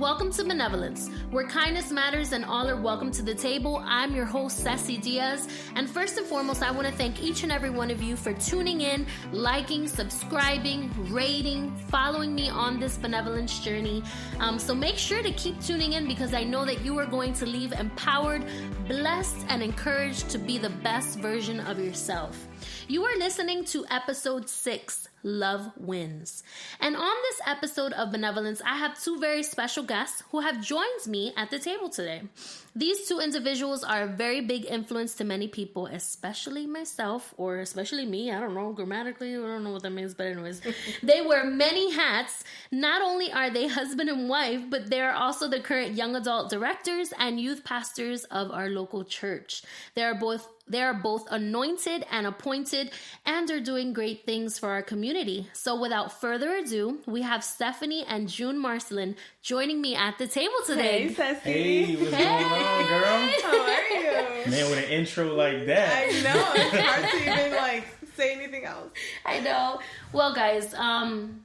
welcome to Benevolence, where kindness matters and all are welcome to the table. I'm your host, Ceci Diaz, and first and foremost, I want to thank each and every one of you for tuning in, liking, subscribing, rating, following me on this benevolence journey. So make sure to keep tuning in because I know that you are going to leave empowered, blessed, and encouraged to be the best version of yourself. You are listening to episode 6, Love Wins. And on this episode of Benevolence, I have two very special guests who have joined me at the table today. These two individuals are a very big influence to many people, especially myself, or especially me. I don't know, grammatically, I don't know what that means, but anyways. They wear many hats. Not only are they husband and wife, but they are also the current young adult directors and youth pastors of our local church. They are both anointed and appointed, and are doing great things for our community. So without further ado, we have Stephanie and Jun Marcelin joining me at the table today. Hey, Ceci. Hey, what's going on, girl? How are you? Man, with an intro like that. I know. It's hard to even, say anything else. I know. Well, guys,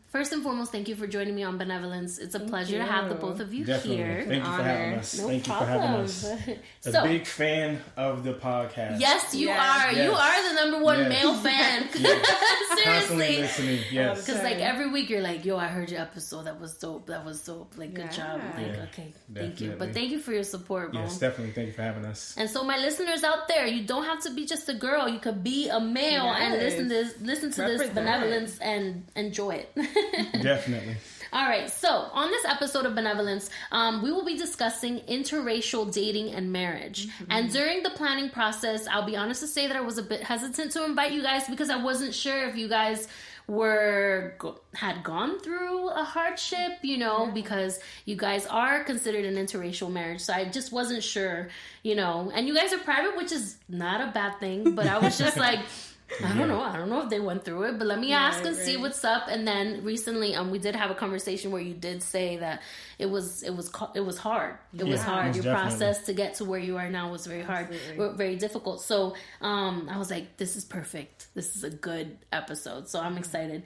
first and foremost, thank you for joining me on Benevolence. It's a pleasure to have the both of you Definitely. here. Thank you for having us. No Thank problem. you for having us. A big fan of the podcast. Yes, you Yes. are. Yes. You are the number one Yes. male fan. Constantly Seriously. listening. Yes. Because every week you're like, yo, I heard your episode. That was dope. Like, good job. Like, Yeah, okay, thank you. definitely. But thank you for your support, bro. Yes, definitely. Thank you for having us. And so, my listeners out there, you don't have to be just a girl. You could be a male and listen to this Represent. Benevolence and enjoy it. Definitely. All right. So, on this episode of Benevolence, we will be discussing interracial dating and marriage. Mm-hmm. And during the planning process, I'll be honest to say that I was a bit hesitant to invite you guys because I wasn't sure if you guys had gone through a hardship, because you guys are considered an interracial marriage. So I just wasn't sure, and you guys are private, which is not a bad thing, but I was just like, I don't know if they went through it, but let me ask and see what's up. And then recently, we did have a conversation where you did say that it was hard. It was hard. Your definitely. process to get to where you are now was very hard, very difficult. So I was like, this is perfect. This is a good episode. So I'm excited.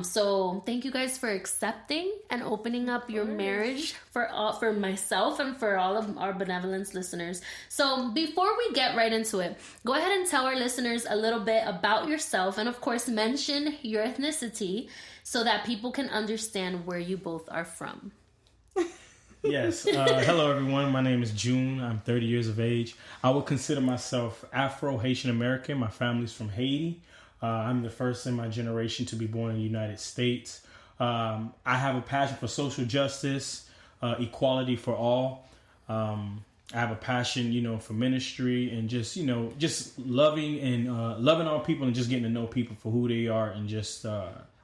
So thank you guys for accepting and opening up your marriage for myself and for all of our Benevolence listeners. So before we get right into it, go ahead and tell our listeners a little bit about yourself, and of course mention your ethnicity so that people can understand where you both are from. Yes. Hello, everyone. My name is Jun. I'm 30 years of age. I would consider myself Afro-Haitian American. My family's from Haiti. I'm the first in my generation to be born in the United States. I have a passion for social justice, equality for all. I have a passion, for ministry and just loving and loving all people and just getting to know people for who they are and just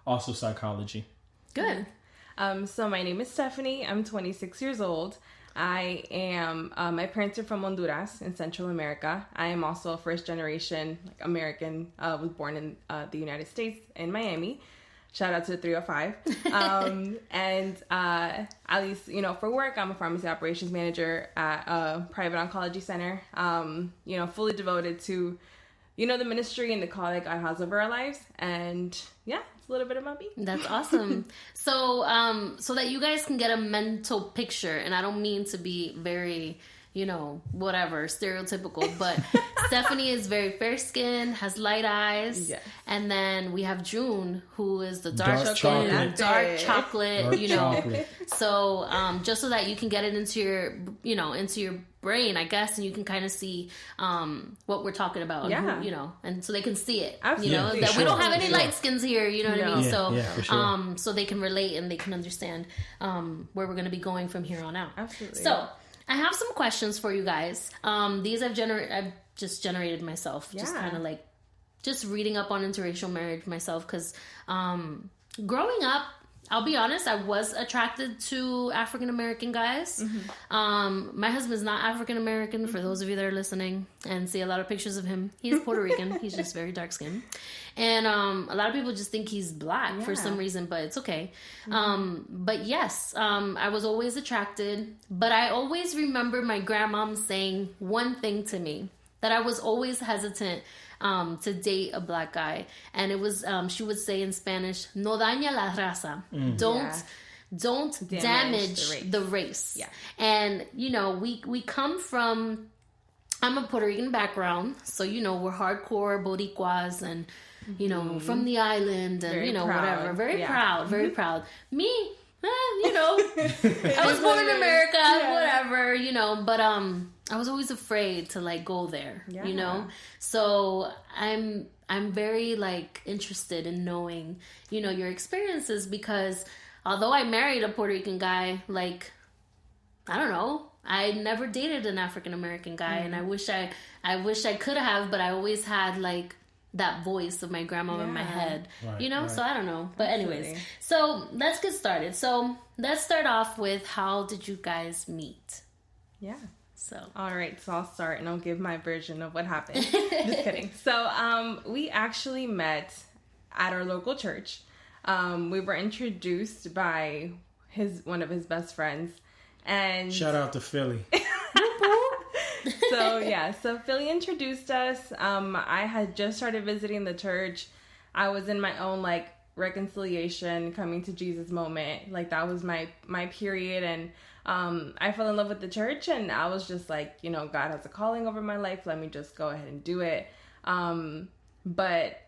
also psychology. Good. So my name is Stephanie. I'm 26 years old. I am, my parents are from Honduras in Central America. I am also a first generation American, was born in the United States in Miami. Shout out to the 305. And at least, for work, I'm a pharmacy operations manager at a private oncology center, fully devoted to, the ministry and the call that God has over our lives. And yeah, it's a little bit about me. That's awesome. So, so that you guys can get a mental picture, and I don't mean to be very, whatever, stereotypical, but Stephanie is very fair-skinned, has light eyes, yes. And then we have Jun, who is the dark chocolate. Chocolate. So, just so that you can get it into your brain, I guess, and you can kind of see what we're talking about, and who, and so they can see it. Absolutely. That we don't have any light skins here, what I mean? For sure. So they can relate and they can understand where we're going to be going from here on out. Absolutely. So I have some questions for you guys. These I've just generated myself, just kind of just reading up on interracial marriage myself, because growing up, I'll be honest, I was attracted to African American guys. Mm-hmm. My husband's not African American, for those of you that are listening and see a lot of pictures of him. He's Puerto Rican. He's just very dark skinned. And a lot of people just think he's black for some reason, but it's okay. Mm-hmm. But yes, I was always attracted. But I always remember my grandmom saying one thing to me, that I was always hesitant to date a black guy. And it was, she would say in Spanish, no daña la raza. don't damage the race. Yeah. And, we come from, I'm a Puerto Rican background, so, we're hardcore Boricuas and, from the island and, Very proud. whatever. Very proud, very proud. Me, I I was born in America, whatever, but I was always afraid to like go there, So I'm very like interested in knowing, your experiences, because although I married a Puerto Rican guy, like, I don't know, I never dated an African American guy, and I wish I could have, but I always had like that voice of my grandma in my head, right. So I don't know, but Absolutely. anyways, so let's get started. So let's start off with, how did you guys meet? Yeah. So all right, so I'll start and I'll give my version of what happened. Just kidding. So we actually met at our local church. We were introduced by one of his best friends, and shout out to Philly. So Philly introduced us. I had just started visiting the church. I was in my own like reconciliation, coming to Jesus moment. Like that was my period, and I fell in love with the church, and I was just like, God has a calling over my life. Let me just go ahead and do it. But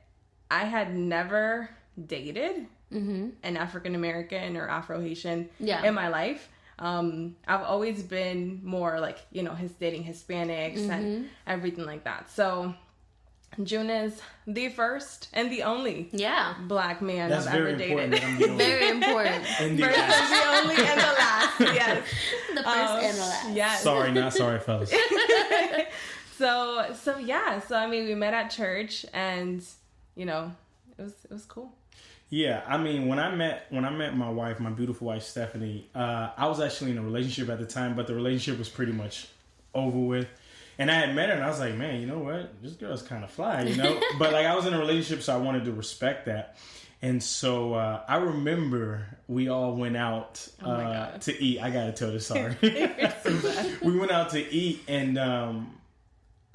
I had never dated an African American or Afro Haitian in my life. I've always been more like, dating Hispanics and everything like that. So Jun is the first and the only Black man I've ever dated. Very important. And the first and the only and the last. Yes. The first and the last. Yes. Sorry, not sorry, fellas. So I mean, we met at church, and it was cool. Yeah, I mean, when I met my wife, my beautiful wife Stephanie, I was actually in a relationship at the time, but the relationship was pretty much over with. And I had met her, and I was like, man, you know what? This girl's kind of fly, But like, I was in a relationship, so I wanted to respect that. And so I remember we all went out to eat. I gotta tell this story. We went out to eat, and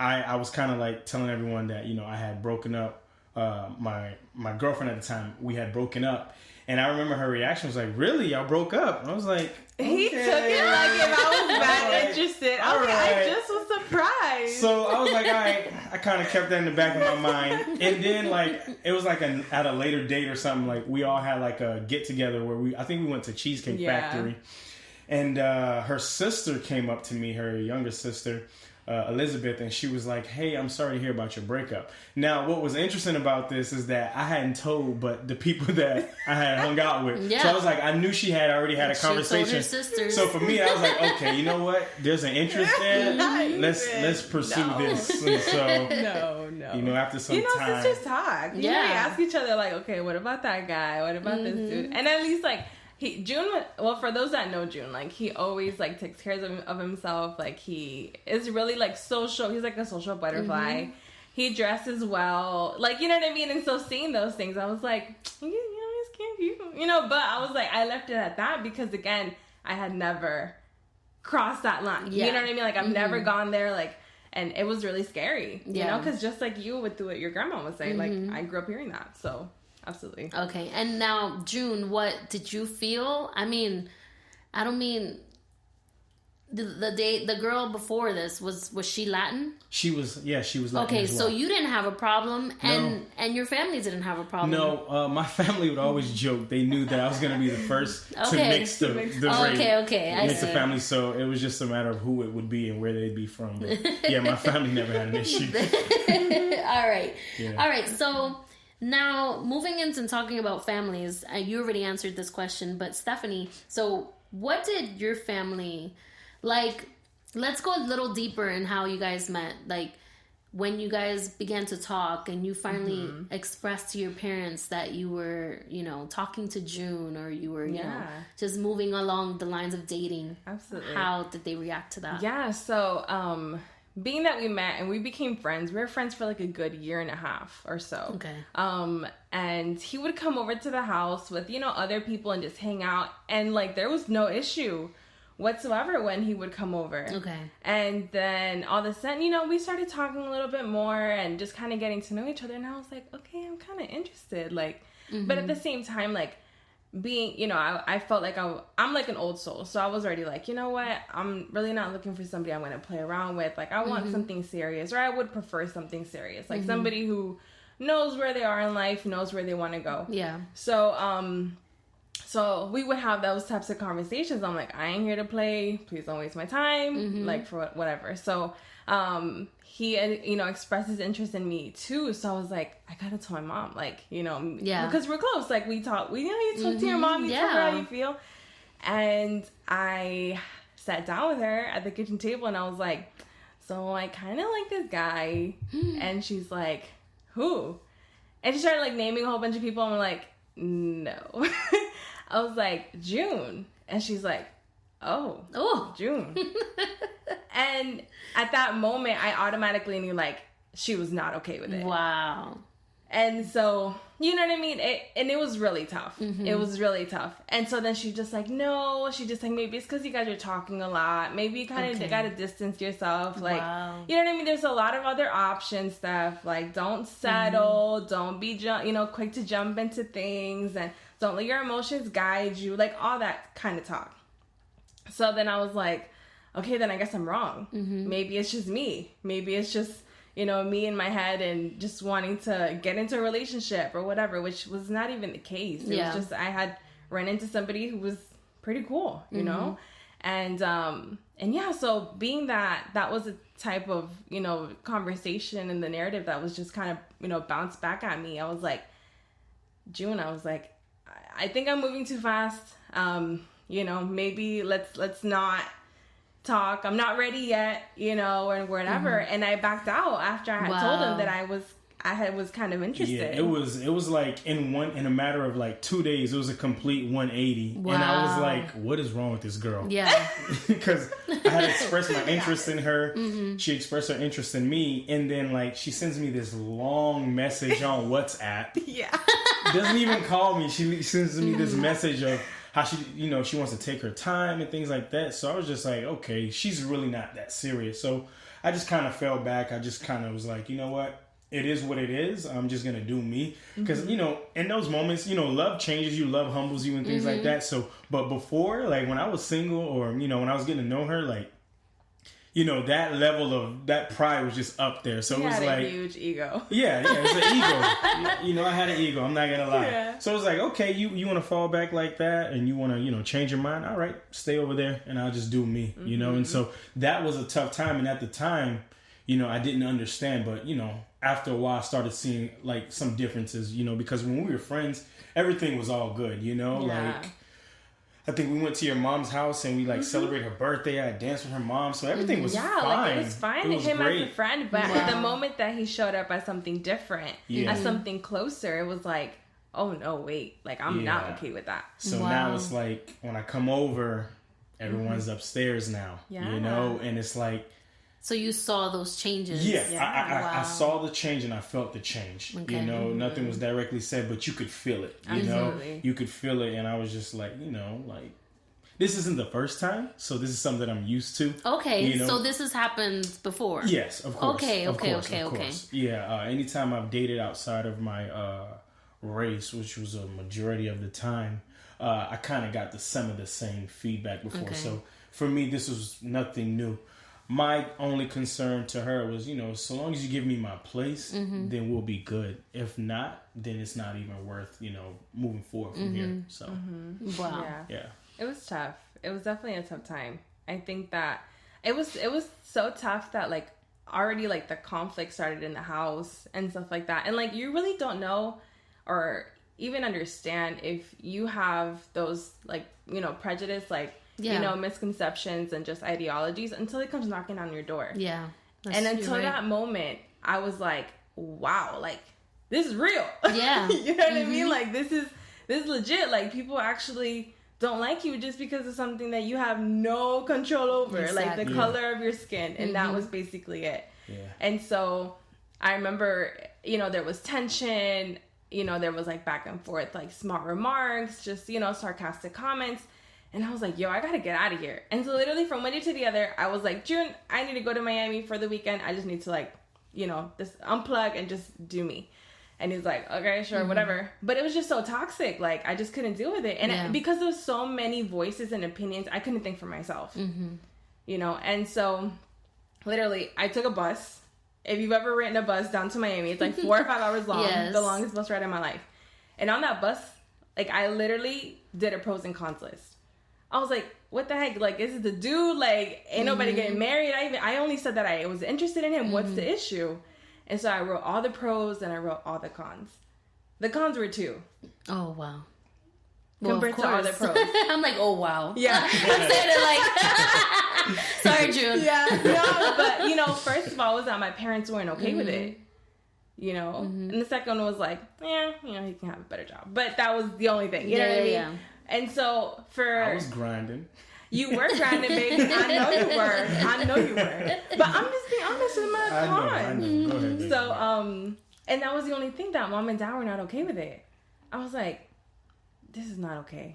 I was kind of like telling everyone that I had broken up. My girlfriend at the time, we had broken up, and I remember her reaction was like, "Really, y'all broke up?" And I was like, okay. He took it like if I was that interested. I just was surprised. So I was like, all right. I kind of kept that in the back of my mind, and then like it was like at a later date or something. Like we all had like a get together where I think we went to Cheesecake Factory, and her sister came up to me, her younger sister. Elizabeth, and she was like, hey, I'm sorry to hear about your breakup. Now, what was interesting about this is that I hadn't told but the people that I had hung out with. So I was like, I knew she had already had a conversation. Told her sisters. So for me, I was like, okay, you know what? There's an interest there. Let's pursue this. And so, no. After some time. Sisters talk. You know, they ask each other like, okay, what about that guy? What about this dude? And at least like, Jun, for those that know Jun, like he always like takes care of himself. Like he is really like social. He's like a social butterfly. He dresses well, like, you know what I mean. And so seeing those things, I was like, he's cute, But I was like, I left it at that because again, I had never crossed that line. You know what I mean? Like I've never gone there. Like, and it was really scary. You know, because just like you would do what your grandma was saying. Like I grew up hearing that. So. Absolutely. Okay, and now, Jun, what did you feel? I mean, I don't mean the girl before this was she Latin? She was Latin. Okay, as well. So you didn't have a problem, and your family didn't have a problem. No, my family would always joke. They knew that I was going to be the first to mix the race. Okay, I mix see. the family. So it was just a matter of who it would be and where they'd be from. But yeah, my family never had an issue. All right. So. Now, moving into talking about families, you already answered this question, but Stephanie, so what did your family, like, let's go a little deeper in how you guys met, like, when you guys began to talk and you finally expressed to your parents that you were, talking to Jun, or you were, just moving along the lines of dating. Absolutely. How did they react to that? Yeah, so, being that we met and we became friends, we were friends for like a good year and a half or so. Okay. And he would come over to the house with, other people and just hang out. And like, there was no issue whatsoever when he would come over. Okay. And then all of a sudden, we started talking a little bit more and just kind of getting to know each other. And I was like, okay, I'm kind of interested. Like, but at the same time, like, being, I felt like I'm like an old soul. So I was already like, you know what? I'm really not looking for somebody I'm going to play around with. Like, I want something serious, or I would prefer something serious. Like somebody who knows where they are in life, knows where they want to go. Yeah. So we would have those types of conversations. I'm like, I ain't here to play. Please don't waste my time. Like, for whatever. So he, expressed his interest in me too. So I was like, I gotta tell my mom, like, because we're close. Like, you talk to your mom, you tell her how you feel. And I sat down with her at the kitchen table and I was like, so I kind of like this guy. And she's like, who? And she started like naming a whole bunch of people. And I'm like, no. I was like, June. And she's like, oh, June. And at that moment, I automatically knew, like, she was not okay with it. Wow. And so, you know what I mean? It was really tough. It was really tough. And so then she's just like, no. She just like, maybe it's because you guys are talking a lot. Maybe you kind of got to distance yourself. Like, you know what I mean? There's a lot of other options, Steph. Like, don't settle. Don't be, quick to jump into things. And don't let your emotions guide you. Like, all that kind of talk. So then I was like, okay, then I guess I'm wrong. Maybe it's just me. Maybe it's just, me in my head and just wanting to get into a relationship or whatever, which was not even the case. It was just, I had run into somebody who was pretty cool, you know? And yeah, so being that was a type of, conversation in the narrative that was just kind of, bounced back at me. I was like, June, I think I'm moving too fast. Maybe let's not talk. I'm not ready yet, or whatever. And I backed out after I had told him that I was kind of interested. Yeah, it was like in a matter of like 2 days, it was a complete 180. Wow. And I was like, what is wrong with this girl? Yeah. Because I had expressed my interest in her. She expressed her interest in me. And then like she sends me this long message on WhatsApp. Yeah. Doesn't even call me. She sends me this message of how she, she wants to take her time and things like that. So I was just like, okay, she's really not that serious. So I just kind of fell back. I just kind of was like, you know what? It is what it is. I'm just going to do me. Because, in those moments, love changes you, love humbles you and things like that. So, but before, like when I was single or, when I was getting to know her, like, that level of that pride was just up there. So it was like a huge ego. Yeah, it's an ego. I had an ego. I'm not gonna lie. Yeah. So it was like, okay, you want to fall back like that, and you want to, change your mind. All right, stay over there, and I'll just do me. And so that was a tough time. And at the time, I didn't understand, but after a while, I started seeing like some differences. Because when we were friends, everything was all good. Like. I think we went to your mom's house and we like celebrated her birthday. I danced with her mom, so everything was fine. Like it was fine to him great. As a friend, but at the moment that he showed up as something different, as something closer, it was like, oh no, wait, like I'm not okay with that. So now it's like when I come over, everyone's upstairs now, and it's like. So you saw those changes. I saw the change and I felt the change. Okay. Nothing was directly said, but you could feel it. You could feel it, and I was just like, like this isn't the first time, so this is something that I'm used to. Okay, so this has happened before. Yes, of course. Okay. Yeah, anytime I've dated outside of my race, which was a majority of the time, I kind of got some of the same feedback before. Okay. So for me, this was nothing new. My only concern to her was, so long as you give me my place, then we'll be good. If not, then it's not even worth, moving forward from here. So, wow. Yeah. It was tough. It was definitely a tough time. I think that it was so tough that like already like the conflict started in the house and stuff like that. And like, you really don't know or even understand if you have those like, prejudice, like, misconceptions and just ideologies until it comes knocking on your door. Yeah. And until that moment, I was like, wow, like this is real. Yeah. You know what I mean? Like this is legit. Like people actually don't like you just because of something that you have no control over, like the color of your skin. And that was basically it. Yeah. And so I remember, there was tension, there was like back and forth, like smart remarks, just, sarcastic comments. And I was like, yo, I gotta get out of here. And so literally from one day to the other, I was like, June, I need to go to Miami for the weekend. I just need to like, just unplug and just do me. And he's like, okay, sure, whatever. But it was just so toxic. Like, I just couldn't deal with it. And because there's so many voices and opinions, I couldn't think for myself. You know? And so, literally, I took a bus. If you've ever ridden a bus down to Miami, it's like 4 or 5 hours long. Yes. The longest bus ride of my life. And on that bus, like, I literally did a pros and cons list. I was like, what the heck? Like, is it the dude? Like, ain't nobody getting married. I only said that I was interested in him. What's the issue? And so I wrote all the pros and I wrote all the cons. The cons were 2. Oh, wow. Compared to all the pros. I'm like, oh, wow. Yeah. I'm saying it like, sorry, June. Yeah. No, but, you know, first of all, was that my parents weren't okay with it. You know? And the second one was like, yeah, you know, he can have a better job. But that was the only thing. You know what I mean? Yeah. And so I was grinding. You were grinding, baby. I know you were. But I'm just being honest with my cons. I know. Go ahead. Baby. So, and that was the only thing that mom and dad were not okay with it. I was like, this is not okay.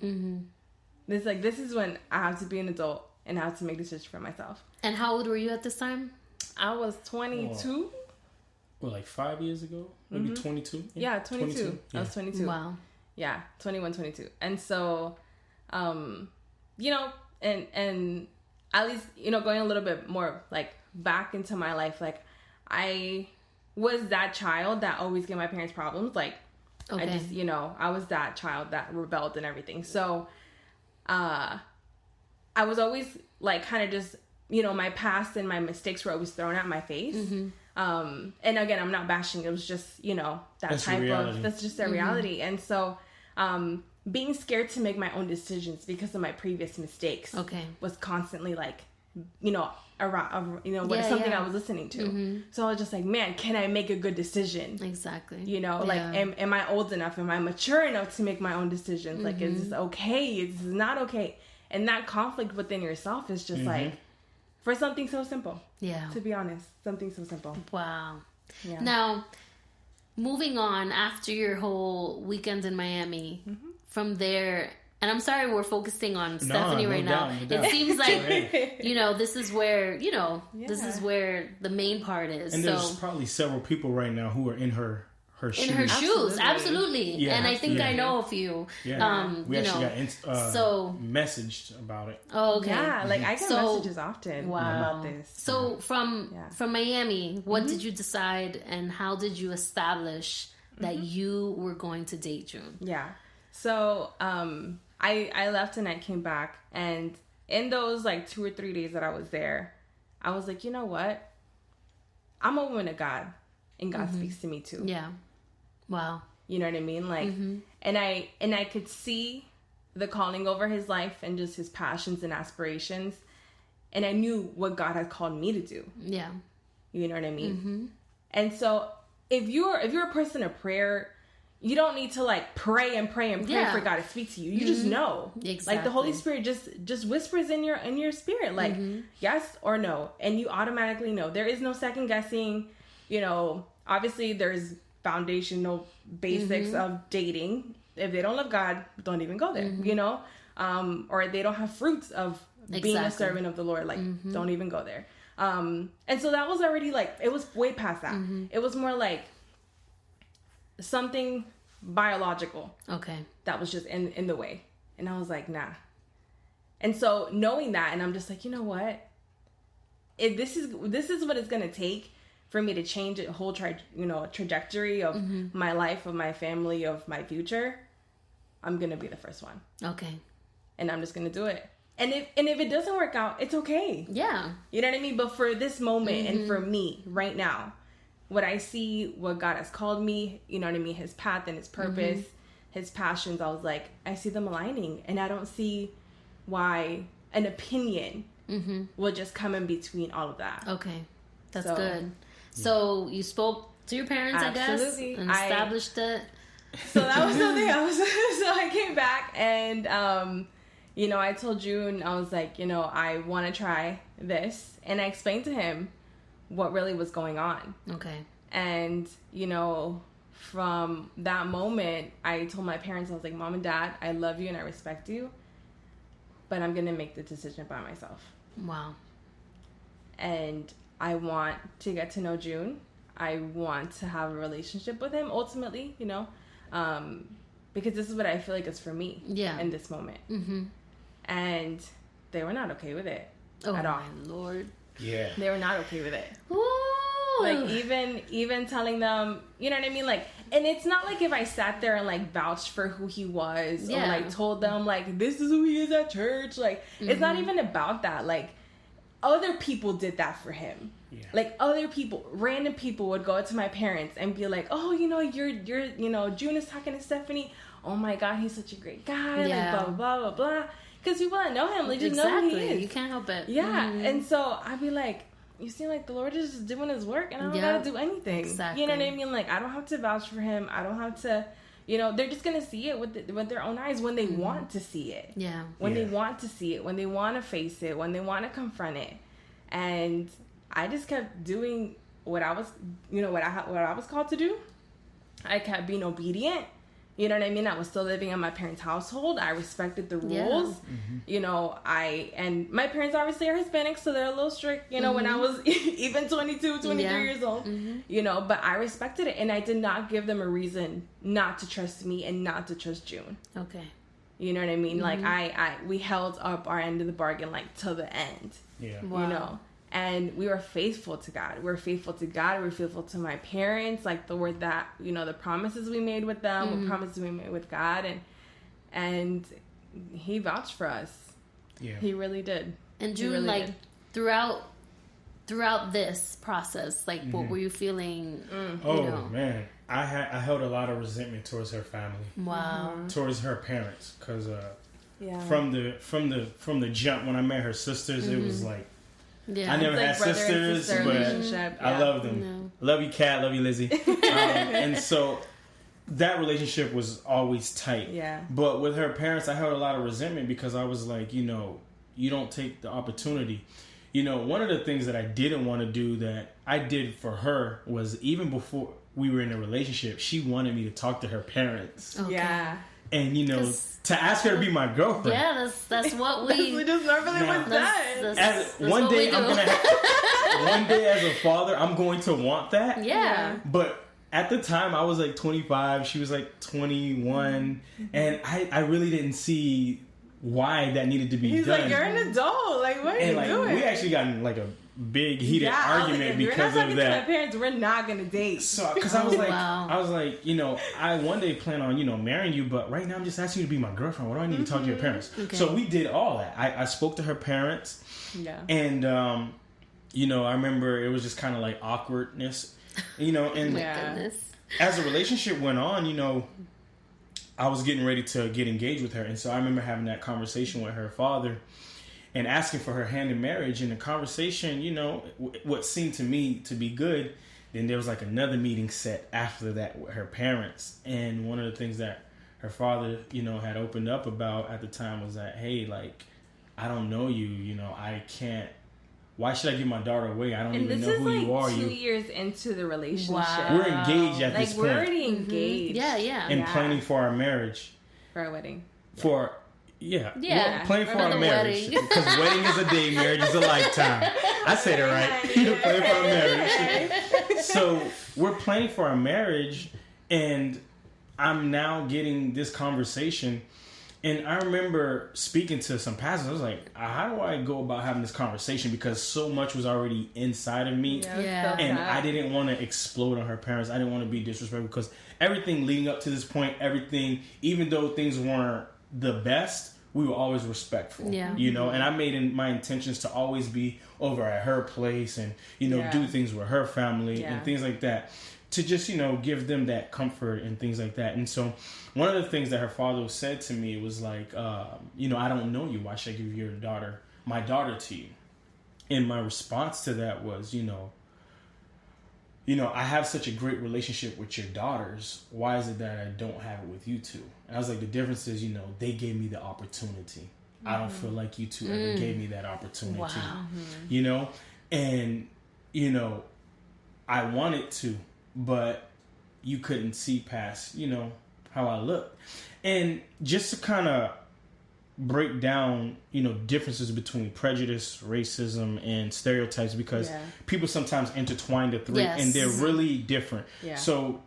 This is when I have to be an adult and I have to make decisions for myself. And how old were you at this time? I was 22. Well, like 5 years ago? Maybe 22? Yeah, 22. Yeah. I was 22. Wow. Yeah, 21, 22. And so, you know, and at least, you know, going a little bit more like back into my life, like I was that child that always gave my parents problems. Like, I just, you know, I was that child that rebelled and everything. So, I was always like kind of just, you know, my past and my mistakes were always thrown at my face. And again, I'm not bashing. It was just, you know, that's just the reality. And so, being scared to make my own decisions because of my previous mistakes was constantly like, you know, around, you know, something I was listening to. So I was just like, man, can I make a good decision? Exactly. You know, like, am I old enough? Am I mature enough to make my own decisions? Like, is this okay? Is this not okay? And that conflict within yourself is just like, for something so simple. Yeah. To be honest, something so simple. Wow. Yeah. Now, moving on after your whole weekend in Miami, from there, and I'm sorry we're focusing on Stephanie right now. It seems like, you know, this is where, you know, this is where the main part is. And there's probably several people right now who are in her shoes. In her shoes, absolutely. Yeah, and I think I know a few. Yeah. We actually got messaged about it. Oh, okay. Yeah, like I get messages often about this. So from Miami, what did you decide and how did you establish that you were going to date June? Yeah. So I left and I came back, and in those like 2 or 3 days that I was there, I was like, you know what? I'm a woman of God, and God speaks to me too. Yeah. Wow. You know what I mean? Like, and I could see the calling over his life and just his passions and aspirations, and I knew what God had called me to do. Yeah. You know what I mean? And so if you're a person of prayer, you don't need to like pray for God to speak to you. You just know. Exactly. Like the Holy Spirit just whispers in your spirit, like yes or no, and you automatically know. There is no second guessing. You know, obviously there's foundational basics of dating. If they don't love God, don't even go there. You know, or they don't have fruits of being a servant of the Lord. Like, don't even go there. And so that was already like, it was way past that. It was more like something biological. Okay. That was just in the way. And I was like, nah. And so knowing that, and I'm just like, you know what? If this is what it's going to take for me to change a whole trajectory of my life, of my family, of my future, I'm going to be the first one. Okay. And I'm just going to do it. And if it doesn't work out, it's okay. Yeah. You know what I mean? But for this moment and for me right now, what I see, what God has called me, you know what I mean? His path and his purpose, his passions, I was like, I see them aligning. And I don't see why an opinion will just come in between all of that. Okay. That's good. So you spoke to your parents, absolutely. I guess, and established it. So that was something else. So I came back and, you know, I told June, I was like, you know, I want to try this. And I explained to him what really was going on. Okay. And, you know, from that moment, I told my parents, I was like, Mom and Dad, I love you and I respect you, but I'm going to make the decision by myself. Wow. And I want to get to know June. I want to have a relationship with him ultimately, you know, because this is what I feel like is for me in this moment. Mm-hmm. And they were not okay with it at all. Oh, my Lord. Yeah. They were not okay with it. Ooh. Like, even telling them, you know what I mean? Like, and it's not like if I sat there and, like, vouched for who he was or, like, told them, like, this is who he is at church. Like, it's not even about that. Like, other people did that for him. Yeah. Like, other people, random people would go to my parents and be like, oh, you know, you're, you know, June is talking to Stephanie. Oh, my God, he's such a great guy. Yeah. Like, blah, blah, blah, blah, blah. Because people that know him, like, just know who he is. You can't help it. Yeah. And so I'd be like, you seem like the Lord is just doing his work and I don't gotta do anything. Exactly. You know what I mean? Like, I don't have to vouch for him. I don't have to, you know, they're just gonna see it with their own eyes when they want to see it. Yeah. When they want to see it, when they want to face it, when they want to confront it. And I just kept doing what I was, you know, what I was called to do. I kept being obedient. You know what I mean? I was still living in my parents' household. I respected the rules. Yeah. Mm-hmm. You know, and my parents obviously are Hispanic, so they're a little strict, you know, when I was even 22, 23 years old, you know, but I respected it and I did not give them a reason not to trust me and not to trust June. Okay. You know what I mean? Like we held up our end of the bargain, like till the end, Wow. you know? And we were faithful to God. We were faithful to God. We were faithful to my parents. Like the word that, you know, the promises we made with them, the promises we made with God. And he vouched for us. Yeah. He really did. And June, really like, did. throughout this process, like, what were you feeling? Man. I held a lot of resentment towards her family. Wow. Towards her parents. Because from the jump, when I met her sisters, it was like, I never had sisters, but I love them. No. Love you, Kat. Love you, Lizzie. And so that relationship was always tight. Yeah. But with her parents, I held a lot of resentment because I was like, you know, you don't take the opportunity. You know, one of the things that I didn't want to do that I did for her was even before we were in a relationship, she wanted me to talk to her parents. Okay. Yeah. And, you know, to ask her to be my girlfriend. Yeah, that's what we... we just normally was done. One day as a father, I'm going to want that. Yeah. But at the time, I was like 25. She was like 21. And I really didn't see why that needed to be done. He's like, you're an adult. Like, what are you doing? We actually got in like a big heated argument because of that. To my parents, we're not gonna date. So, because I was like, you know, I one day plan on, you know, marrying you, but right now I'm just asking you to be my girlfriend. What do I need to talk to your parents? Okay. So we did all that. I spoke to her parents. Yeah. And you know, I remember it was just kind of like awkwardness, you know, and as the relationship went on, you know, I was getting ready to get engaged with her, and so I remember having that conversation with her father and asking for her hand in marriage. And the conversation, you know, what seemed to me to be good, then there was like another meeting set after that with her parents. And one of the things that her father, you know, had opened up about at the time was that, hey, like, I don't know you, you know, I can't, why should I give my daughter away? I don't even know who you are. This is like 2 years into the relationship. Wow. We're engaged at this point. Like, we're already engaged. Yeah. And planning for our marriage. For our wedding. Playing for our marriage. Because wedding is a day, marriage is a lifetime. I said it right. You're playing for our marriage. So we're planning for our marriage, and I'm now getting this conversation. And I remember speaking to some pastors. I was like, how do I go about having this conversation? Because so much was already inside of me. Yeah. And I didn't want to explode on her parents. I didn't want to be disrespectful because everything leading up to this point, everything, even though things weren't the best, we were always respectful. Yeah. You know, and I made my intentions to always be over at her place and, you know, do things with her family and things like that. To just, you know, give them that comfort and things like that. And so one of the things that her father said to me was like, you know, I don't know you. Why should I give my daughter to you? And my response to that was, you know, I have such a great relationship with your daughters. Why is it that I don't have it with you two? And I was like, the difference is, you know, they gave me the opportunity. I don't feel like you two ever gave me that opportunity. Wow. You know? And, you know, I wanted to. But you couldn't see past, you know, how I looked. And just to kind of break down, differences between prejudice, racism, and stereotypes, because people sometimes intertwine the three, and they're really different. Yeah. So,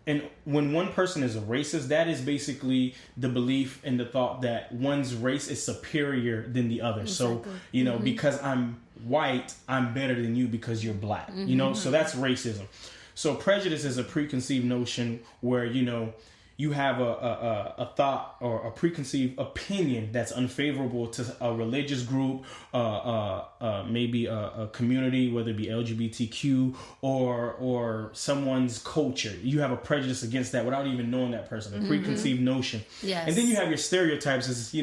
and when one person is a racist, that is basically the belief and the thought that one's race is superior than the other. Exactly. So, because I'm white, I'm better than you because you're black. So that's racism. So prejudice is a preconceived notion where, you have a thought or a preconceived opinion that's unfavorable to a religious group, maybe a community, whether it be LGBTQ or someone's culture. You have a prejudice against that without even knowing that person, a preconceived notion. Yes. And then you have your stereotypes as,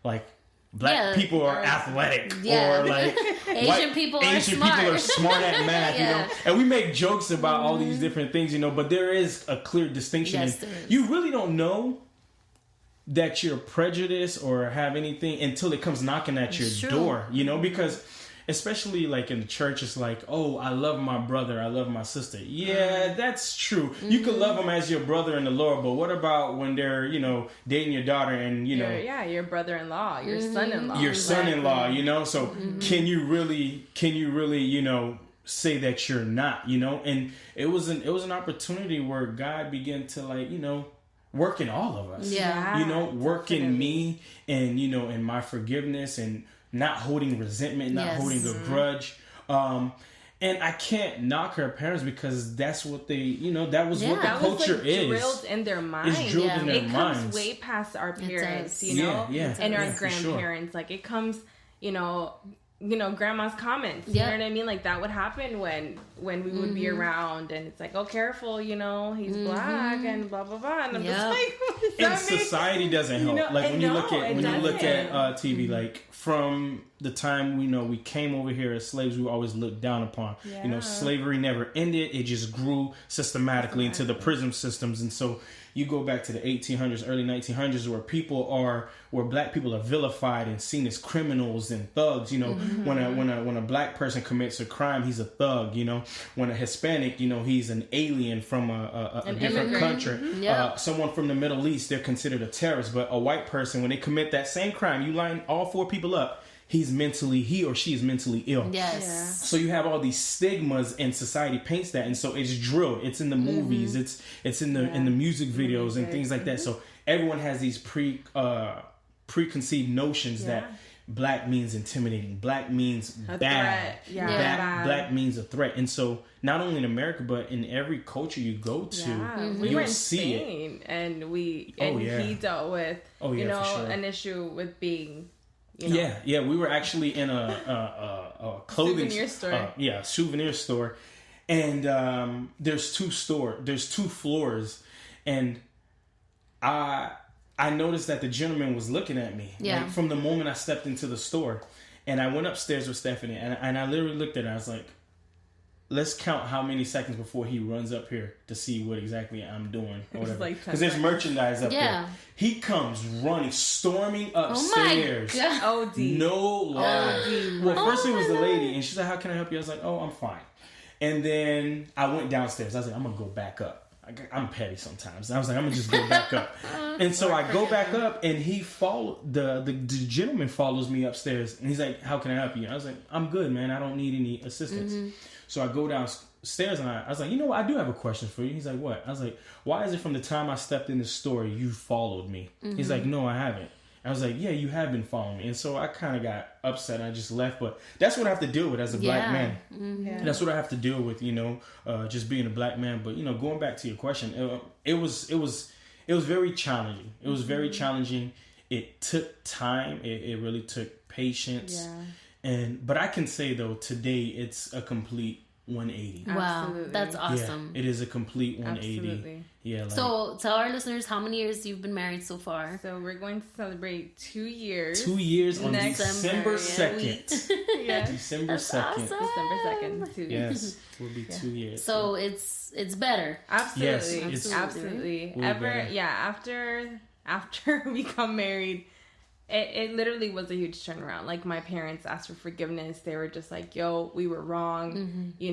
like black people are athletic, or like Asian people are smart at math, and we make jokes about all these different things, but there is a clear distinction. Yes, and you really don't know that you're prejudiced or have anything until it comes knocking at your door, because especially like in the church, it's like, oh, I love my brother, I love my sister. Yeah, that's true. You could love them as your brother in the Lord, but what about when they're, dating your daughter and, your brother-in-law, your son-in-law. Your son-in-law, so can you really, say that you're not, and it was an opportunity where God began to work in all of us. Work in me and, in my forgiveness and not holding resentment, not holding a grudge. And I can't knock her parents because that's what they, that was what the culture is. Drilled in their minds. It's drilled in their minds. It comes way past our parents, and our grandparents. Sure. Like it comes, grandma's comments. You know what I mean? Like that would happen when we would be around, and it's like, oh, careful, he's black and blah blah blah. And I'm just like, what does that mean? Society doesn't help. Like when you look at TV, like from the time we came over here as slaves, we were always looked down upon. Slavery never ended; it just grew systematically into the prison systems, and so. You go back to the 1800s, early 1900s, where black people are vilified and seen as criminals and thugs. When a black person commits a crime, he's a thug. When a Hispanic, he's an alien from a different country. Someone from the Middle East, they're considered a terrorist. But a white person, when they commit that same crime, you line all four people up. He or she is mentally ill. Yes. Yeah. So you have all these stigmas, and society paints that, and so it's drilled. It's in the movies. It's in the music videos and things like that. So everyone has these preconceived notions that black means intimidating. Black means bad. Black means a threat. And so not only in America, but in every culture you go to, we were in see Spain, and he dealt with an issue with being. We were actually in a clothing souvenir store. Souvenir store, and there's two floors, and I noticed that the gentleman was looking at me from the moment I stepped into the store, and I went upstairs with Stephanie, and I literally looked at her. I was like, let's count how many seconds before he runs up here to see what exactly I'm doing or whatever. Because there's merchandise up there. He comes running, storming upstairs. Oh my God. No lie. Well, first it was the lady, and she's like, how can I help you? I was like, oh, I'm fine. And then I went downstairs. I was like, I'm going to go back up. I'm petty sometimes. I was like, I'm going to just go back up. And so I go back up, and he the gentleman follows me upstairs, and he's like, how can I help you? I was like, I'm good, man. I don't need any assistance. So I go downstairs, and I was like, you know what? I do have a question for you. He's like, what? I was like, why is it from the time I stepped in the store, you followed me? He's like, no, I haven't. I was like, yeah, you have been following me. And so I kind of got upset, and I just left. But that's what I have to deal with as a black man. That's what I have to deal with, just being a black man. But, going back to your question, it was very challenging. It was very challenging. It took time. It really took patience. But I can say, though, today it's a complete 180. Wow, absolutely. That's awesome. Yeah, it is a complete 180. Absolutely. Yeah. So tell our listeners how many years you've been married so far. So we're going to celebrate 2 years. 2 years on December 2nd. December 2nd. Awesome. December 2nd. 2 years. Yes, will be 2 years. So it's better. Absolutely. Yes, absolutely. After we got married, it literally was a huge turnaround. Like, my parents asked for forgiveness. They were just like, yo, we were wrong. We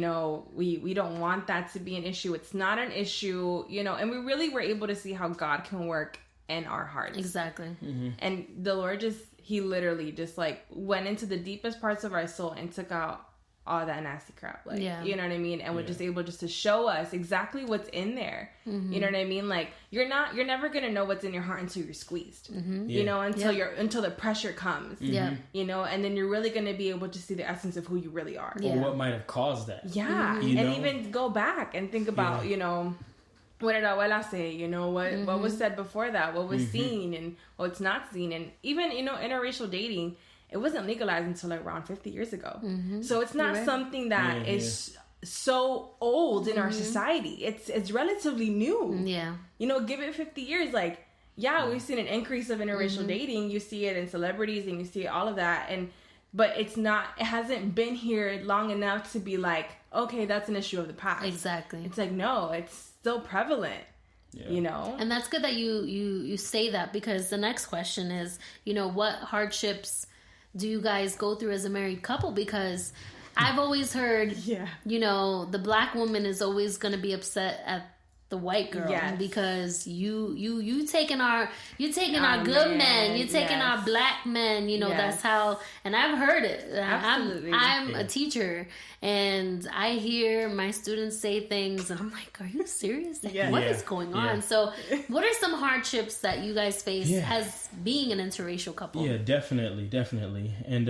don't want that to be an issue. It's not an issue, and we really were able to see how God can work and our hearts. Exactly. Mm-hmm. And the Lord he literally just like went into the deepest parts of our soul and took out all that nasty crap. Like, you know what I mean? And was just able just to show us exactly what's in there. Mm-hmm. You know what I mean? Like, you're never going to know what's in your heart until you're squeezed, you know, until the pressure comes, you know, and then you're really going to be able to see the essence of who you really are. Or what might have caused that. Yeah. Mm-hmm. And even go back and think about, you know, what did abuela say? You know, what was said before that? What was seen and what's not seen? And even, you know, interracial dating, it wasn't legalized until like around 50 years ago. Mm-hmm. So it's not something that is so old in our society. It's relatively new. Yeah. You know, give it 50 years. Like, we've seen an increase of interracial dating. You see it in celebrities and you see all of that. But it hasn't been here long enough to be like, okay, that's an issue of the past. Exactly. It's like, no, it's still prevalent. Yeah. You know? And that's good that you say that, because the next question is, you know, what hardships do you guys go through as a married couple? Because I've always heard, you know, the black woman is always going to be upset at the white girl because you taking our good men, you're taking our black men, you know, that's how, and I've heard it. Absolutely. I'm a teacher and I hear my students say things and I'm like, are you serious? Like, what is going on? So what are some hardships that you guys face as being an interracial couple? Yeah, definitely. And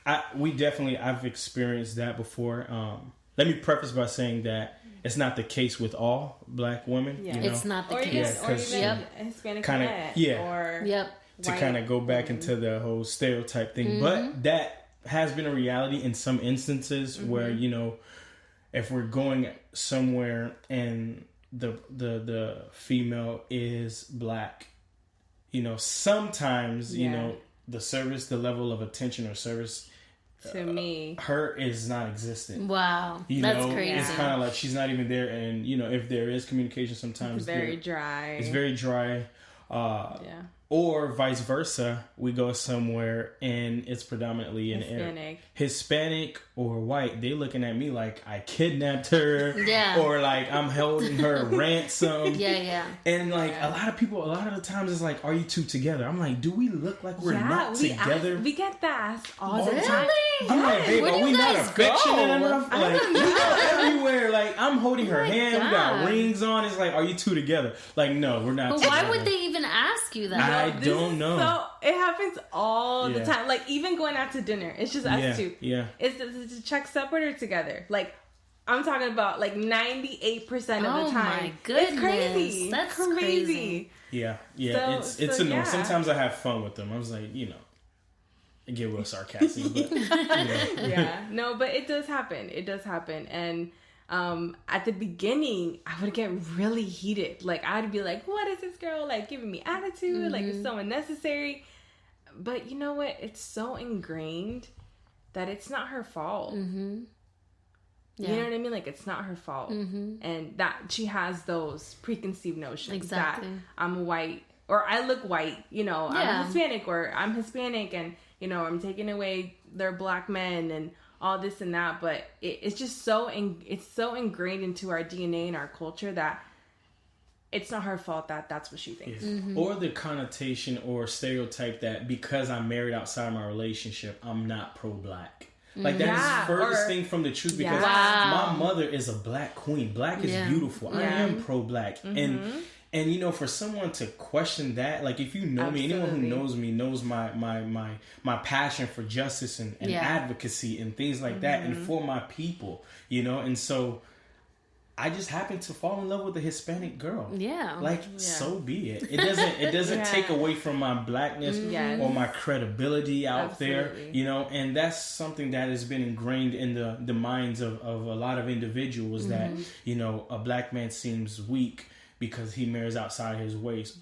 I've experienced that before. Let me preface by saying that it's not the case with all black women. Yeah. You know? It's not the case. Or even Hispanic to kind of go back into the whole stereotype thing. But that has been a reality in some instances where, you know, if we're going somewhere and the female is black, you know, sometimes, you know, the level of attention or service to me, her is non-existent. Wow, that's crazy. It's kind of like she's not even there, and you know, if there is communication, sometimes it's very dry. It's very dry. Or vice versa, we go somewhere and it's predominantly an Hispanic or white. They looking at me like I kidnapped her, or like I'm holding her ransom. And like a lot of the times it's like, are you two together? I'm like, do we look like we're not together? We get that all the time. I'm like, babe, are we not affectionate enough? Like, we go everywhere. Like, I'm holding her hand. We got rings on. It's like, are you two together? Like, no, we're not. But why would they even ask you that? I don't know. So it happens all the time. Like, even going out to dinner, it's just us two. Yeah. Is the check separate or together? Like, I'm talking about like 98% of the time. Oh my goodness, it's crazy. That's crazy. Yeah. It's annoying. Sometimes I have fun with them. I was like, you know, I get real sarcastic, but you know. No, but it does happen. And at the beginning, I would get really heated. Like, I'd be like, what is this girl like giving me attitude? Like, it's so unnecessary. But you know what? It's so ingrained that it's not her fault. Mm-hmm. Yeah. You know what I mean? Like, it's not her fault. Mm-hmm. And that she has those preconceived notions that I'm white or I look white, you know, I'm Hispanic or I'm Hispanic and, you know, I'm taking away their black men and all this and that. But it's just it's so ingrained into our DNA and our culture that it's not her fault that that's what she thinks. Yes. Mm-hmm. Or the connotation or stereotype that because I'm married outside my relationship, I'm not pro-black. Like, that is furthest thing from the truth, because my mother is a black queen. Black is beautiful. I am pro-black. Mm-hmm. And you know, for someone to question that, like, if you know me, anyone who knows me knows my passion for justice and advocacy and things like that, and for my people, you know. And so I just happened to fall in love with a Hispanic girl. Yeah. Like, so be it. It doesn't take away from my blackness or my credibility out there, you know. And that's something that has been ingrained in the minds of a lot of individuals, that, you know, a black man seems weak because he marries outside his race.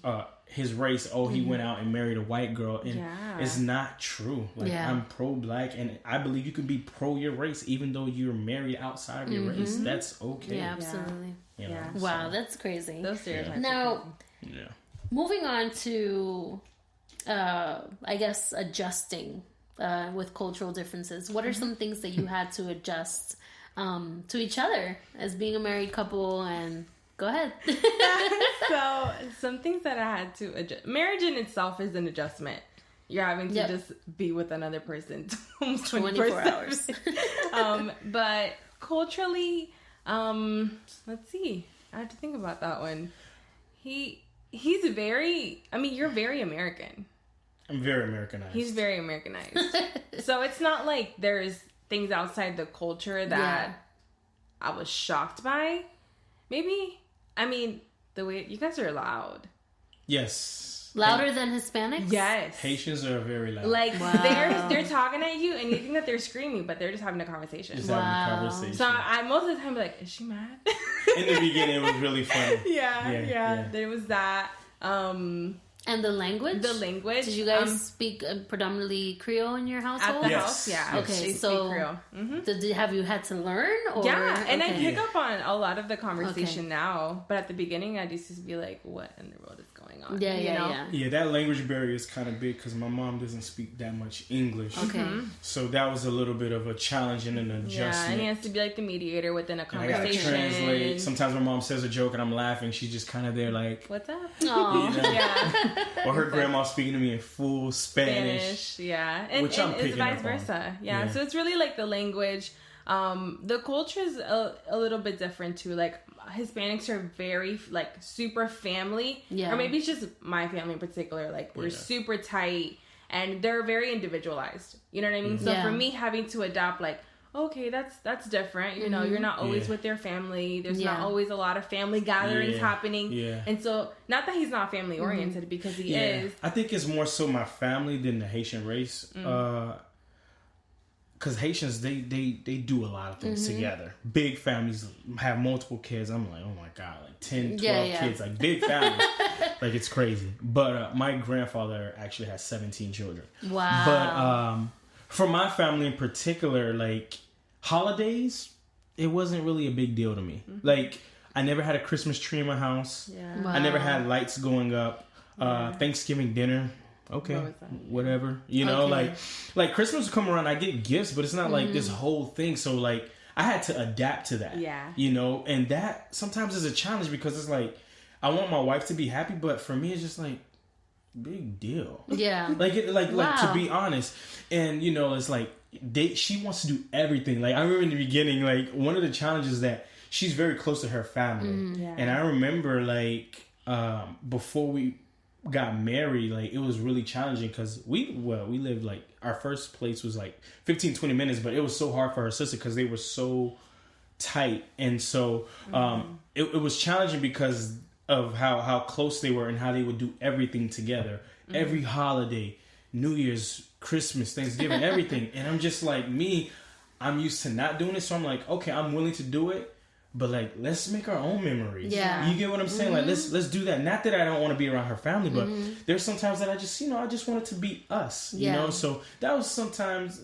He went out and married a white girl, and it's not true. Like, I'm pro-black, and I believe you can be pro your race even though you're married outside of your race. That's okay. Yeah, absolutely. You know, wow, that's crazy. Those stereotypes. Now, moving on to, I guess, adjusting with cultural differences. What are some things that you had to adjust to each other as being a married couple and Go ahead. So some things that I had to adjust. Marriage in itself is an adjustment. You're having to just be with another person almost 24 hours. But culturally, let's see. I have to think about that one. He's very, I mean, you're very American. I'm very Americanized. He's very Americanized. So it's not like there's things outside the culture that I was shocked by. Maybe, I mean, the way you guys are loud. Yes. Louder than Hispanics? Yes. Haitians are very loud. Like, they're talking at you and you think that they're screaming, but they're just having a conversation. Just having a conversation. So I most of the time be like, is she mad? In the beginning, it was really funny. Yeah. There was that. And the language? The language. Did you guys speak predominantly Creole in your household? At the house, yeah. Okay, so have you had to learn? Or? Yeah, and I pick up on a lot of the conversation now. But at the beginning, I used to be like, what in the world is going on? Yeah, that language barrier is kind of big because my mom doesn't speak that much English. Okay. So that was a little bit of a challenge and an adjustment. Yeah, and he has to be like the mediator within a conversation. I gotta translate. Sometimes my mom says a joke and I'm laughing. She's just kind of there like, what's up? Oh. Yeah. Or her grandma speaking to me in full Spanish. Yeah. And which I'm it's picking vice up versa. Yeah. So it's really like the language. The culture is a little bit different too. Like Hispanics are very like super family. Yeah. Or maybe it's just my family in particular. Like we're super tight and they're very individualized. You know what I mean? So for me having to adapt like, okay, that's different. You know, you're not always with your family. There's not always a lot of family gatherings happening. Yeah. And so, not that he's not family oriented because he is. I think it's more so my family than the Haitian race. Because Haitians, they do a lot of things together. Big families have multiple kids. I'm like, oh my God, like 10, 12 kids, like big families. Like it's crazy. But my grandfather actually has 17 children. Wow. But for my family in particular, like holidays, it wasn't really a big deal to me. Like I never had a Christmas tree in my house. Yeah. Wow. I never had lights going up. Thanksgiving dinner, okay, whatever. You know, like Christmas will come around, I get gifts, but it's not like this whole thing. So like I had to adapt to that. Yeah. You know, and that sometimes is a challenge because it's like I want my wife to be happy, but for me it's just like big deal. Yeah. Like to be honest. And you know, it's like she wants to do everything. Like I remember in the beginning, like one of the challenges that she's very close to her family. And I remember like before we got married, like it was really challenging because we lived like our first place was like 15-20 minutes, but it was so hard for her sister because they were so tight. And so it was challenging because of how close they were and how they would do everything together. Every holiday, New Year's, Christmas, Thanksgiving, everything. And I'm just like, I'm used to not doing it. So I'm like, okay, I'm willing to do it. But like, let's make our own memories. Yeah. You get what I'm saying? Like, let's do that. Not that I don't want to be around her family, but there's sometimes that I just, I just want it to be us, you know? So that was sometimes,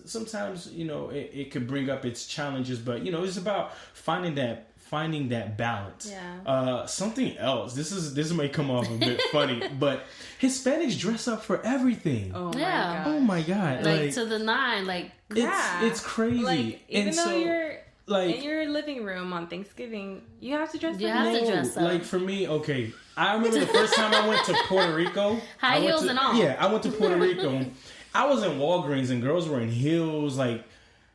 it could bring up its challenges, but it's about finding that balance. Yeah. Something else. This may come off a bit funny, but Hispanics dress up for everything. Oh my God. Oh my God. Like to the nine. Like it's crazy. Like even though you're like in your living room on Thanksgiving, you have to dress up. You have to dress up. Like for me, okay. I remember the first time I went to Puerto Rico. High heels and all. Yeah, I went to Puerto Rico. I was in Walgreens and girls were in heels, like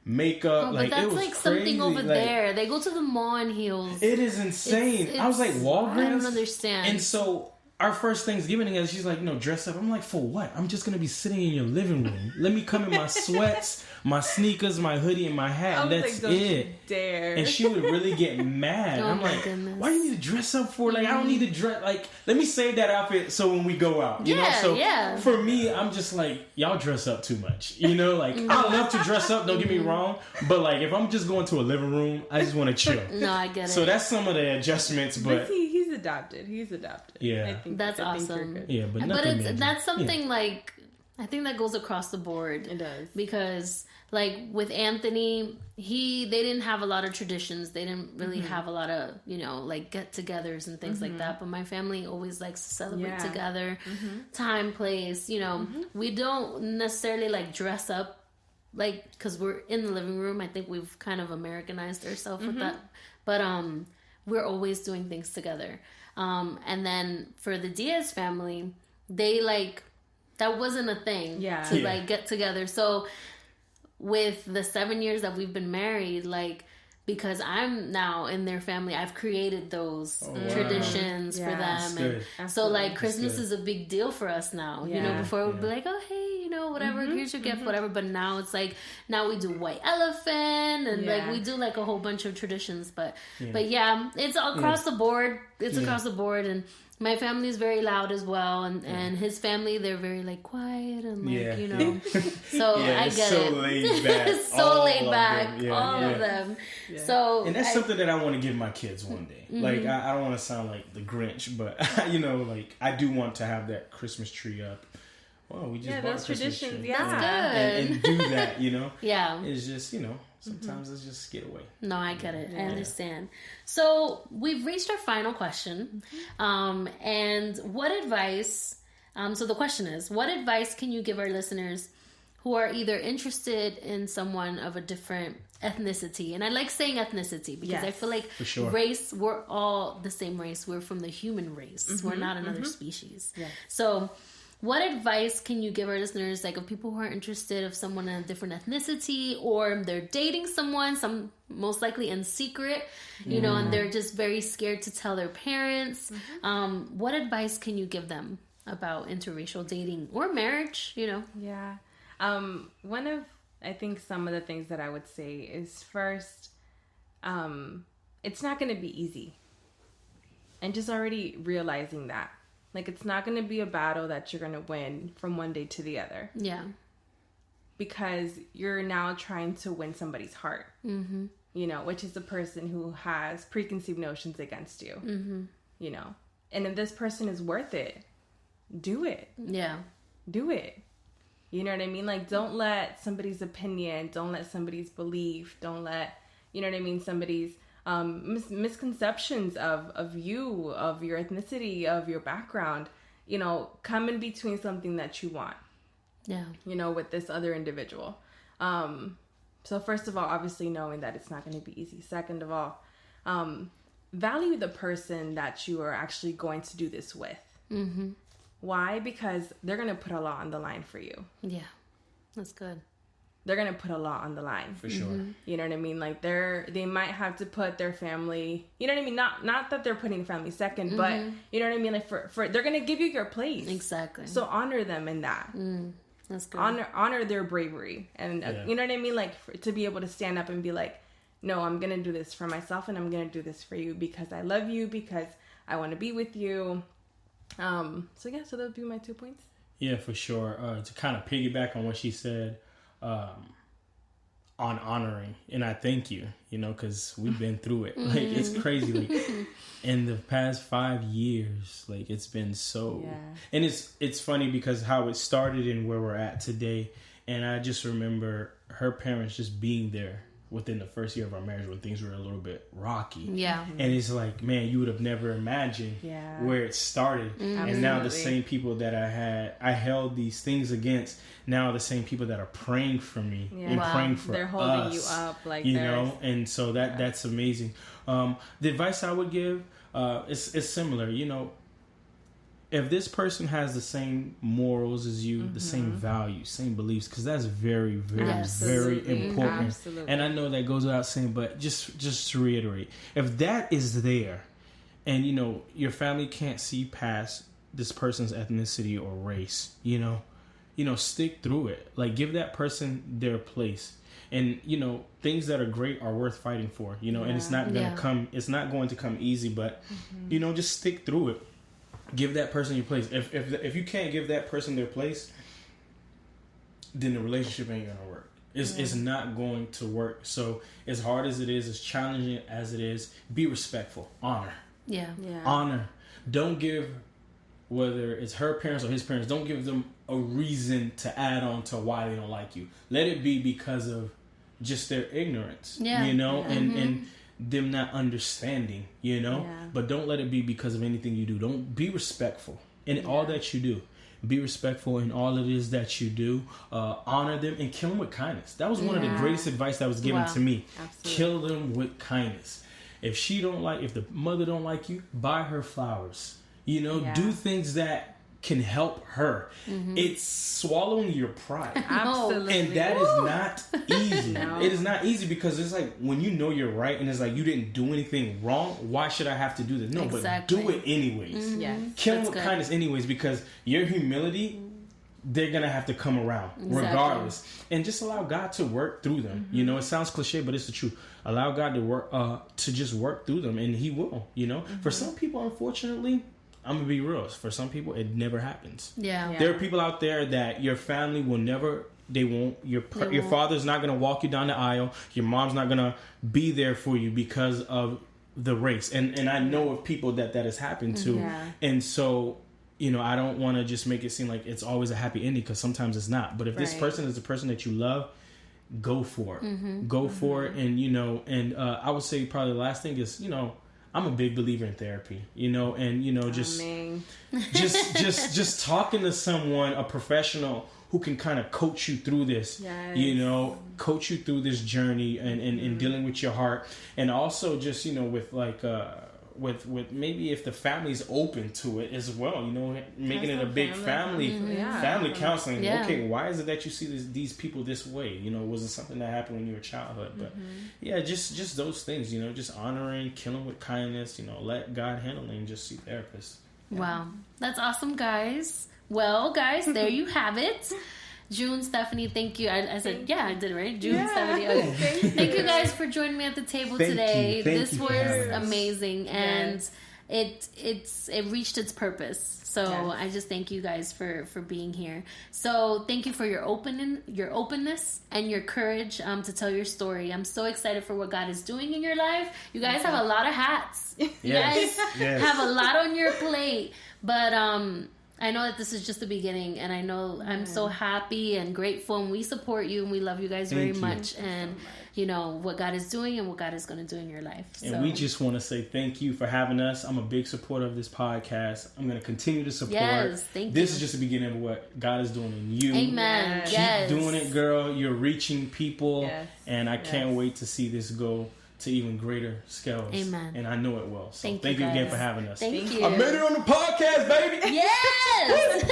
makeup. But that's it was like crazy. Something over there. They go to the mall in heels. It is insane. I was like, Walgreens? I don't understand. And so our first Thanksgiving together, she's like, dress up. I'm like, for what? I'm just going to be sitting in your living room. Let me come in my sweats, my sneakers, my hoodie, and my hat. That's like, it. Dare. And she would really get mad. I'm like, why do you need to dress up for? Like, I don't need to dress. Like, let me save that outfit so when we go out. You know? So for me, I'm just like, y'all dress up too much. Like, I love to dress up, don't get me wrong. But like, if I'm just going to a living room, I just want to chill. No, I get it. So that's some of the adjustments. But he's adopted. Yeah. That's awesome. Yeah, but that's something like I think that goes across the board. It does. Because like with Anthony, they didn't have a lot of traditions. They didn't really have a lot of, like get-togethers and things like that. But my family always likes to celebrate together. Time, place, we don't necessarily like dress up like cuz we're in the living room. I think we've kind of Americanized ourselves with that. But we're always doing things together. And then for the Diaz family, they like, that wasn't a thing to like get together. So with the 7 years that we've been married, like, because I'm now in their family, I've created those traditions for them. And so like Christmas is a big deal for us now. You know, before it would be like, oh, hey, you know, whatever, here's your gift, whatever. But now it's like, now we do white elephant and like we do like a whole bunch of traditions. But yeah, it's across the board. It's across the board. And my family is very loud as well, and his family, they're very like quiet and like you know. So I get so it. Laid back. It's so laid back, all of them. Yeah. So and that's something that I want to give my kids one day. Like I don't want to sound like the Grinch, but you know, like I do want to have that Christmas tree up. Well, we just bought those a Christmas traditions, tree. That's good. And do that, you know. Yeah, it's just sometimes let's just get away. No, I get it. I understand. So we've reached our final question. And what advice, so the question is, what advice can you give our listeners who are either interested in someone of a different ethnicity? And I like saying ethnicity because I feel like race, we're all the same race. We're from the human race. We're not another species. Yeah. So what advice can you give our listeners, like of people who are interested of someone in a different ethnicity, or they're dating someone, some most likely in secret, you know, and they're just very scared to tell their parents. What advice can you give them about interracial dating or marriage, you know? Yeah. One of, I think some of the things that I would say is first, it's not going to be easy. And just already realizing that. Like, it's not going to be a battle that you're going to win from one day to the other. Yeah. Because you're now trying to win somebody's heart. You know, which is the person who has preconceived notions against you. You know. And if this person is worth it, do it. Yeah. Do it. You know what I mean? Like, don't let somebody's opinion, don't let somebody's belief, don't let, you know what I mean, somebody's misconceptions of you, of your ethnicity, of your background, you know, come in between something that you want. Yeah. You know, with this other individual. So first of all, obviously knowing that it's not going to be easy. Second of all, value the person that you are actually going to do this with. Why? Because they're going to put a lot on the line for you. Yeah. That's good. They're going to put a lot on the line. For sure. You know what I mean? Like, they might have to put their family, you know what I mean? Not that they're putting family second, but you know what I mean? Like, for they're going to give you your place. Exactly. So honor them in that. That's good. Honor their bravery. And you know what I mean? Like, to be able to stand up and be like, no, I'm going to do this for myself, and I'm going to do this for you because I love you, because I want to be with you. So that would be my 2 points. Yeah, for sure. To kind of piggyback on what she said, on honoring, and I thank you, you know, because we've been through it. Like, it's crazy. Like, in the past 5 years, like, it's been so, and it's funny because how it started and where we're at today. And I just remember her parents just being there within the first year of our marriage when things were a little bit rocky. Yeah. And it's like, man, you would have never imagined where it started. And now the same people that I held these things against, now the same people that are praying for me and praying for us. They're holding you up, like, you know, and so that's amazing. The advice I would give is similar, you know. If this person has the same morals as you, the same values, same beliefs, because that's very, very, very important. Absolutely. And I know that goes without saying, but just to reiterate, if that is there, and you know your family can't see past this person's ethnicity or race, you know, stick through it. Like, give that person their place. And you know, things that are great are worth fighting for. You know, and it's not gonna come. It's not going to come easy, but you know, just stick through it. Give that person your place. If you can't give that person their place, then the relationship ain't gonna work. It's not going to work. So as hard as it is, as challenging as it is, be respectful. Honor. Yeah. Honor. Don't give, whether it's her parents or his parents, don't give them a reason to add on to why they don't like you. Let it be because of just their ignorance. Yeah. You know, and them not understanding, you know, but don't let it be because of anything you do. Don't be respectful in all that you do. Be respectful in all it is that you do. Honor them and kill them with kindness. That was one of the greatest advice that was given to me. Absolutely. Kill them with kindness. If the mother don't like you, buy her flowers. You know, do things that can help her. It's swallowing your pride. Absolutely. And that is not easy. No. It is not easy because it's like when you know you're right and it's like you didn't do anything wrong, why should I have to do this? No, but do it anyways. Yes. Kill them with kindness anyways, because your humility, they're gonna have to come around regardless. And just allow God to work through them. You know, it sounds cliche, but it's the truth. Allow God to work to just work through them, and He will. You know, for some people, unfortunately, I'm gonna be real. For some people, it never happens. Yeah. There are people out there that your family will never. They won't. Your father's not gonna walk you down the aisle. Your mom's not gonna be there for you because of the race. And I know of people that has happened to. And so, you know, I don't want to just make it seem like it's always a happy ending, because sometimes it's not. But if this person is the person that you love, go for it. Go for it. And, you know, and I would say probably the last thing is, you know, I'm a big believer in therapy, you know, and, you know, just talking to someone, a professional who can kind of coach you through this, you know, coach you through this journey and dealing with your heart. And also just, you know, with like, with maybe if the family's open to it as well, you know, making it a big family counseling. Yeah. Okay, why is it that you see these people this way? You know, was it something that happened when you were a childhood? But yeah, just those things, you know, just honoring, killing with kindness, you know, let God handle it, and just see therapists. Yeah. Wow, that's awesome, guys. Well, guys, there you have it. June, Stephanie, thank you. I said, I did it right. June, Stephanie. Okay. Thank you guys for joining me at the table today. This was amazing, and it reached its purpose. So I just thank you guys for being here. So thank you for your openness and your courage to tell your story. I'm so excited for what God is doing in your life. You guys have a lot of hats. You guys have a lot on your plate, but I know that this is just the beginning, and I know I'm so happy and grateful, and we support you, and we love you guys very much, and you know what God is doing and what God is going to do in your life. And we just want to say thank you for having us. I'm a big supporter of this podcast. I'm going to continue to support. Yes, thank you. This is just the beginning of what God is doing in you. Amen. Keep doing it, girl. You're reaching people, and I can't wait to see this go to even greater scales. Amen. And I know it will. So thank you guys again for having us. Thank you. I made it on the podcast, baby. Yes.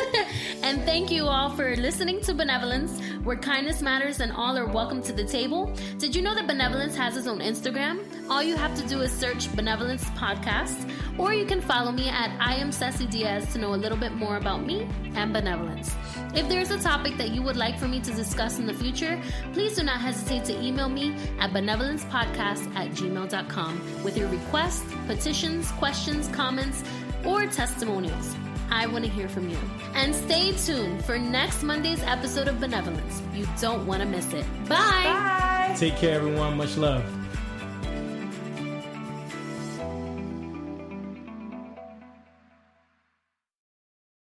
And thank you all for listening to Benevolence, where kindness matters and all are welcome to the table. Did you know that Benevolence has its own Instagram? All you have to do is search Benevolence Podcast, or you can follow me at I am Ceci Diaz to know a little bit more about me and Benevolence. If there's a topic that you would like for me to discuss in the future, please do not hesitate to email me at benevolencepodcast@gmail.com with your requests, petitions, questions, comments, or testimonials. I want to hear from you. And stay tuned for next Monday's episode of Benevolence. You don't want to miss it. Bye. Take care, everyone. Much love.